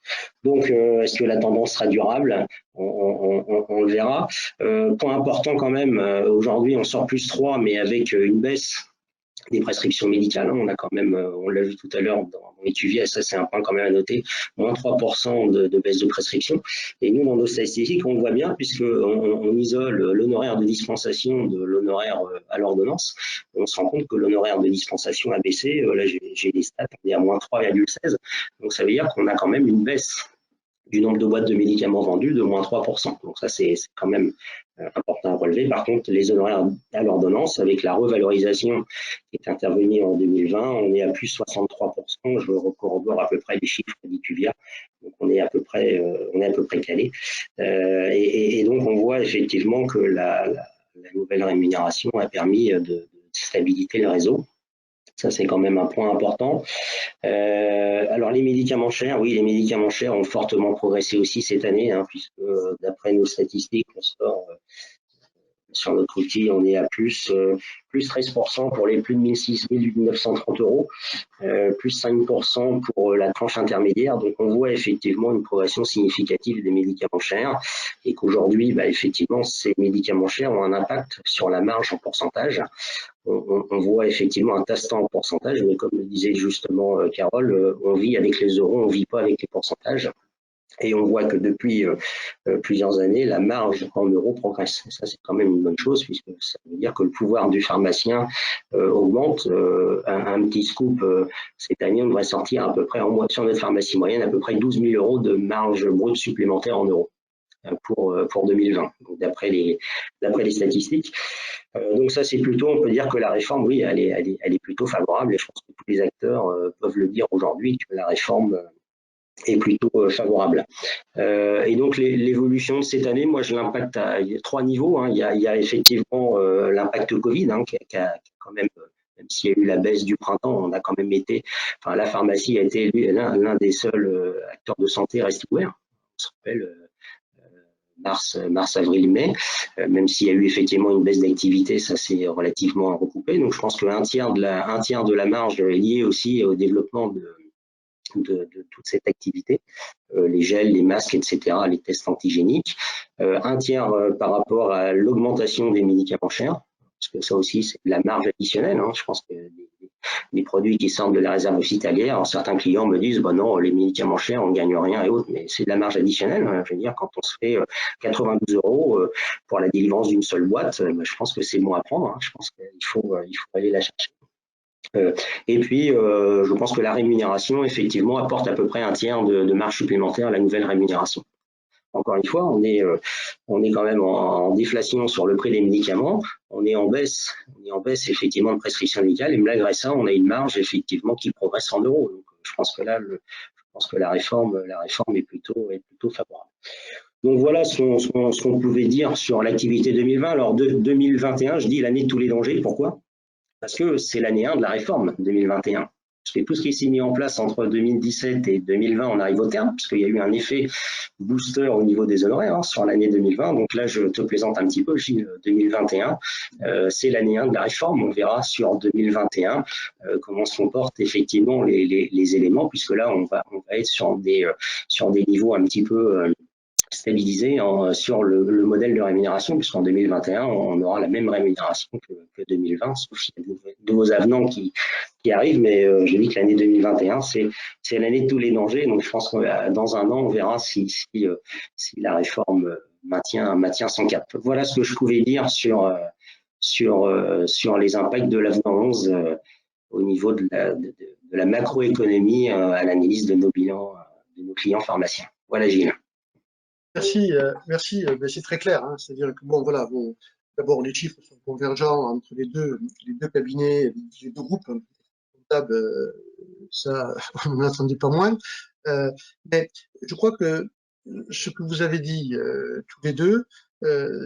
Donc, est-ce que la tendance sera durable? On le verra. Point important quand même, aujourd'hui, on sort plus 3, mais avec une baisse des prescriptions médicales. On a quand même, on l'a vu tout à l'heure dans Étuvier, ça c'est un point quand même à noter, moins 3% de baisse de prescription. Et nous, dans nos statistiques, on le voit bien, puisqu'on isole l'honoraire de dispensation de l'honoraire à l'ordonnance. On se rend compte que l'honoraire de dispensation a baissé. Là, j'ai des stats, on est à moins 3,16. Donc, ça veut dire qu'on a quand même une baisse du nombre de boîtes de médicaments vendus de moins 3%. Donc ça, c'est quand même important à relever. Par contre, les honoraires à l'ordonnance, avec la revalorisation qui est intervenue en 2020, on est à plus 63%. Je corrobore à peu près les chiffres d'Ituvia. Donc on est à peu près calé. Et donc on voit effectivement que la nouvelle rémunération a permis de stabiliser le réseau. Ça, c'est quand même un point important. Alors, les médicaments chers, oui, les médicaments chers ont fortement progressé aussi cette année, hein, puisque d'après nos statistiques, on sort sur notre outil, on est à plus 13% pour les plus de 1 930 euros, plus 5% pour la tranche intermédiaire. Donc, on voit effectivement une progression significative des médicaments chers, et qu'aujourd'hui, effectivement, ces médicaments chers ont un impact sur la marge en pourcentage. on voit effectivement un tasse-temps en pourcentage, mais comme le disait justement Carole, on vit avec les euros, on ne vit pas avec les pourcentages. Et on voit que depuis plusieurs années, la marge en euros progresse. Et ça, c'est quand même une bonne chose, puisque ça veut dire que le pouvoir du pharmacien augmente. Un petit scoop, cette année, on devrait sortir à peu près, sur notre pharmacie moyenne, à peu près 12 000 euros de marge brute supplémentaire en euros pour 2020, d'après les statistiques. Donc ça, c'est plutôt, on peut dire que la réforme, oui, elle est plutôt favorable, et je pense que tous les acteurs peuvent le dire aujourd'hui, que la réforme est plutôt favorable. Et donc l'évolution de cette année, moi je l'impacte à 3 niveaux. Hein. Il y a effectivement l'impact Covid, hein, qui a quand même s'il y a eu la baisse du printemps, on a quand même été, enfin la pharmacie a été l'un des seuls acteurs de santé restés ouverts. On se rappelle mars, avril, mai, même s'il y a eu effectivement une baisse d'activité, ça s'est relativement recoupé. Donc je pense qu'un tiers de la marge est lié aussi au développement de toute cette activité, les gels, les masques, etc., les tests antigéniques. Un tiers par rapport à l'augmentation des médicaments chers, parce que ça aussi, c'est de la marge additionnelle. Hein. Je pense que les produits qui sortent de la réserve hospitalière, certains clients me disent bah non, les médicaments chers, on ne gagne rien et autres, mais c'est de la marge additionnelle. Hein. Je veux dire, quand on se fait 92 € pour la délivrance d'une seule boîte, je pense que c'est bon à prendre. Hein. Je pense qu'il faut aller la chercher. Et puis, je pense que la rémunération, effectivement, apporte à peu près un tiers de marge supplémentaire à la nouvelle rémunération. Encore une fois, on est quand même en déflation sur le prix des médicaments. On est en baisse effectivement de prescription médicale, et malgré ça, on a une marge effectivement qui progresse en euros. Donc, je pense que là, la réforme est plutôt favorable. Donc voilà ce qu'on pouvait dire sur l'activité 2020. Alors 2021, je dis l'année de tous les dangers. Pourquoi ? Parce que c'est l'année 1 de la réforme 2021. Parce que tout ce qui s'est mis en place entre 2017 et 2020, on arrive au terme, parce qu'il y a eu un effet booster au niveau des honoraires sur l'année 2020. Donc là, je te plaisante un petit peu, Gilles, 2021, c'est l'année 1 de la réforme. On verra sur 2021 comment se comportent effectivement les éléments, puisque là, on va être sur des niveaux un petit peu stabilisé sur le modèle de rémunération, puisqu'en 2021, on aura la même rémunération que 2020, sauf s'il y a de nouveaux avenants qui arrivent, mais je dis que l'année 2021, c'est l'année de tous les dangers, donc je pense que dans un an, on verra si la réforme maintient son cap. Voilà ce que je pouvais dire sur les impacts de l'avenant 11 au niveau de la macroéconomie à l'analyse de nos bilans, de nos clients pharmaciens. Voilà, Gilles. Merci, c'est très clair. Hein. C'est-à-dire que bon, voilà, d'abord les chiffres sont convergents entre les deux cabinets, les deux groupes comptables. Ça, on n'en attendait pas moins. Mais je crois que ce que vous avez dit tous les deux,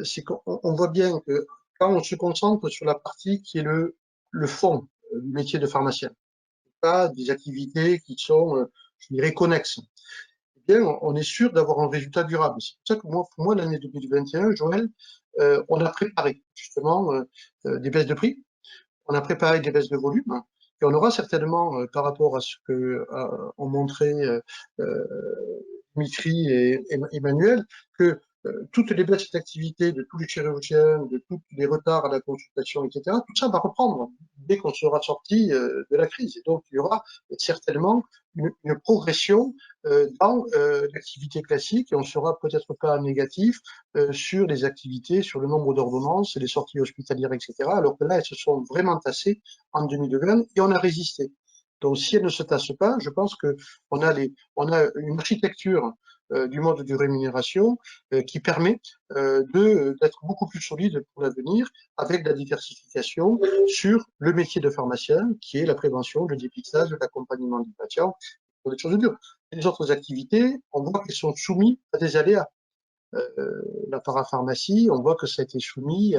c'est qu'on voit bien que quand on se concentre sur la partie qui est le fond du métier de pharmacien, pas des activités qui sont, je dirais, connexes. Eh bien, on est sûr d'avoir un résultat durable. C'est pour ça que pour moi, l'année 2021, Joël, on a préparé justement des baisses de prix, on a préparé des baisses de volume, et on aura certainement, par rapport à ce que ont montré Dimitri et Emmanuel, que toutes les baisses d'activité de tous les chirurgiens, de tous les retards à la consultation, etc., tout ça va reprendre dès qu'on sera sorti de la crise. Et donc, il y aura certainement une progression dans l'activité classique, et on ne sera peut-être pas négatif sur les activités, sur le nombre d'ordonnances, les sorties hospitalières, etc., alors que là, elles se sont vraiment tassées en 2020 et on a résisté. Donc, si elles ne se tassent pas, je pense qu'on a une architecture du mode de rémunération qui permet d'être beaucoup plus solide pour l'avenir, avec la diversification sur le métier de pharmacien, qui est la prévention, le dépistage, l'accompagnement du patient, pour des choses dures. Et les autres activités, on voit qu'elles sont soumises à des aléas. La parapharmacie, on voit que ça a été soumis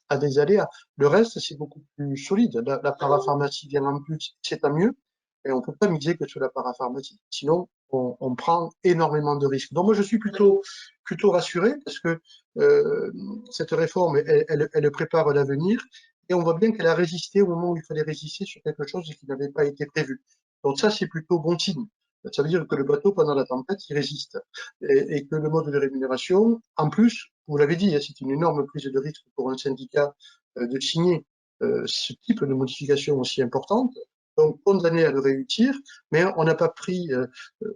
à des aléas. Le reste, c'est beaucoup plus solide. La parapharmacie vient en plus, c'est à mieux, et on ne peut pas miser que sur la parapharmacie. Sinon, on prend énormément de risques. Donc moi, je suis plutôt rassuré, parce que cette réforme, elle prépare l'avenir, et on voit bien qu'elle a résisté au moment où il fallait résister sur quelque chose qui n'avait pas été prévu. Donc ça, c'est plutôt bon signe. Ça veut dire que le bateau, pendant la tempête, il résiste. Et que le mode de rémunération, en plus, vous l'avez dit, c'est une énorme prise de risque pour un syndicat de signer ce type de modification aussi importante, donc condamné à le réussir, mais on n'a pas pris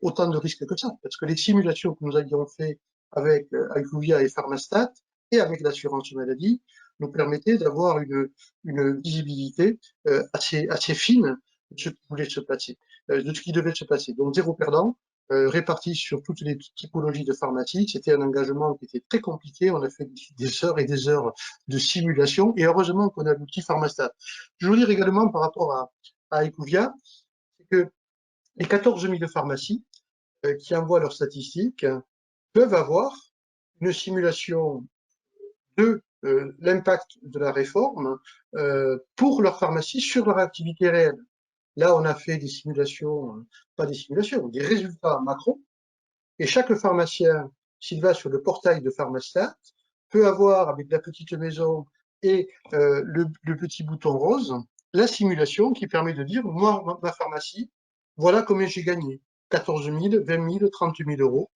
autant de risques que ça, parce que les simulations que nous avions fait avec IQVIA et Pharmastat et avec l'assurance maladie nous permettaient d'avoir une visibilité assez fine de ce qui voulait se passer, de ce qui devait se passer. Donc zéro perdant, répartis sur toutes les typologies de pharmacie. C'était un engagement qui était très compliqué. On a fait des heures et des heures de simulation et heureusement qu'on a l'outil Pharmastat. Je veux dire également par rapport à IQVIA, c'est que les 14 000 pharmacies qui envoient leurs statistiques peuvent avoir une simulation de l'impact de la réforme pour leur pharmacie sur leur activité réelle. Là, on a fait des simulations, pas des simulations, des résultats macro. Et chaque pharmacien, s'il va sur le portail de Pharmastat, peut avoir, avec la petite maison et le petit bouton rose, la simulation qui permet de dire, moi, ma pharmacie, voilà combien j'ai gagné. 14 000, 20 000, 30 000 euros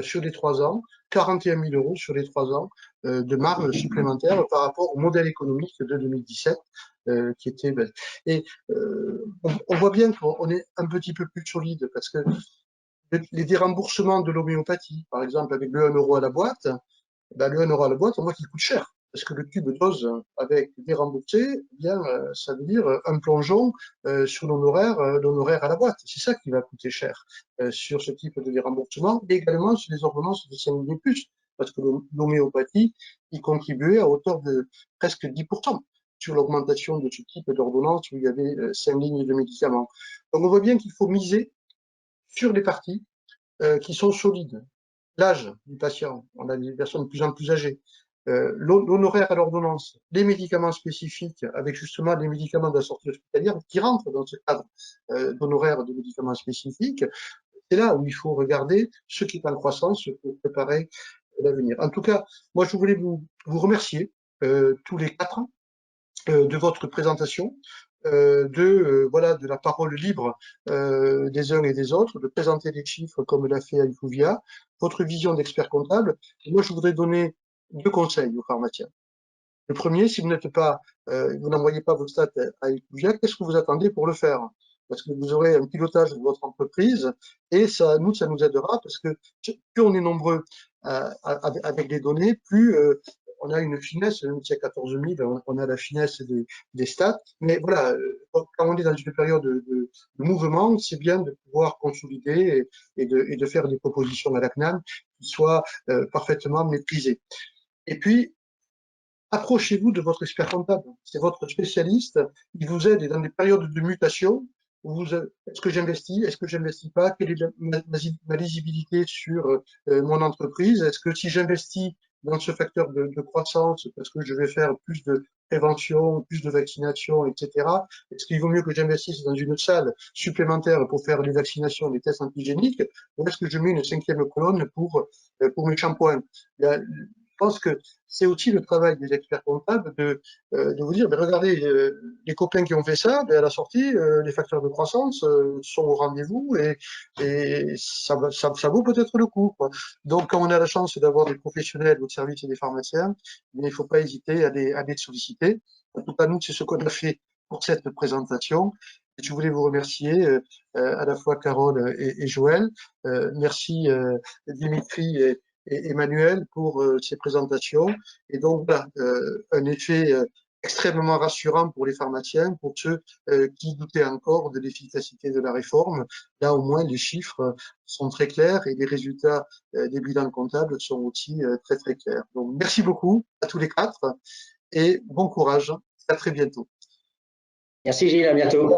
sur les 3 ans, 41 000 euros sur les 3 ans de marge supplémentaire par rapport au modèle économique de 2017 qui était belle. Et on voit bien qu'on est un petit peu plus solide parce que les déremboursements de l'homéopathie, par exemple avec le 1 euro à la boîte, ben le 1 euro à la boîte, on voit qu'il coûte cher. Parce que le tube dose avec déremboursé, eh bien, ça veut dire un plongeon sur l'honoraire à la boîte. C'est ça qui va coûter cher sur ce type de déremboursement, et également sur les ordonnances de 5 000 plus, parce que l'homéopathie y contribuait à hauteur de presque 10% sur l'augmentation de ce type d'ordonnance où il y avait 5 lignes de médicaments. Donc on voit bien qu'il faut miser sur les parties qui sont solides. L'âge du patient, on a des personnes de plus en plus âgées, l'honoraire à l'ordonnance, les médicaments spécifiques, avec justement les médicaments de la sortie hospitalière qui rentrent dans ce cadre d'honoraire de médicaments spécifiques, c'est là où il faut regarder ce qui est en croissance pour préparer l'avenir. En tout cas, moi je voulais vous remercier tous les quatre de votre présentation, de la parole libre des uns et des autres, de présenter les chiffres comme l'a fait IQVIA, votre vision d'expert comptable. Et moi, je voudrais donner 2 conseils aux pharmaciens. Le premier, si vous n'êtes pas, vous n'envoyez pas vos stats à IQVIA, qu'est-ce que vous attendez pour le faire? Parce que vous aurez un pilotage de votre entreprise et ça nous aidera parce que plus on est nombreux avec les données, plus on a une finesse, même si à 14 000, on a la finesse des stats. Mais voilà, quand on est dans une période de mouvement, c'est bien de pouvoir consolider et de faire des propositions à la CNAM qui soient parfaitement maîtrisées. Et puis, approchez-vous de votre expert comptable. C'est votre spécialiste. Il vous aide dans des périodes de mutation. Est-ce que j'investis? Est-ce que j'investis pas? Quelle est ma lisibilité sur mon entreprise? Est-ce que si j'investis dans ce facteur de croissance, parce que je vais faire plus de prévention, plus de vaccination, etc., est-ce qu'il vaut mieux que j'investisse dans une salle supplémentaire pour faire les vaccinations, les tests antigéniques, ou est-ce que je mets une 5e colonne pour mes shampoings? Je pense que c'est aussi le travail des experts comptables de vous dire, mais regardez, les copains qui ont fait ça, à la sortie, les facteurs de croissance sont au rendez-vous et ça vaut peut-être le coup, quoi. Donc, quand on a la chance d'avoir des professionnels au service des pharmaciens, il ne faut pas hésiter à les solliciter. En tout cas, nous, c'est ce qu'on a fait pour cette présentation. Je voulais vous remercier à la fois Carole et Joël. Merci Dimitri et Emmanuel pour ces présentations. Et donc, voilà, un effet extrêmement rassurant pour les pharmaciens, pour ceux qui doutaient encore de l'efficacité de la réforme. Là, au moins, les chiffres sont très clairs et les résultats des bilans comptables sont aussi très, très clairs. Donc, merci beaucoup à tous les 4 et bon courage. À très bientôt. Merci Gilles, à bientôt.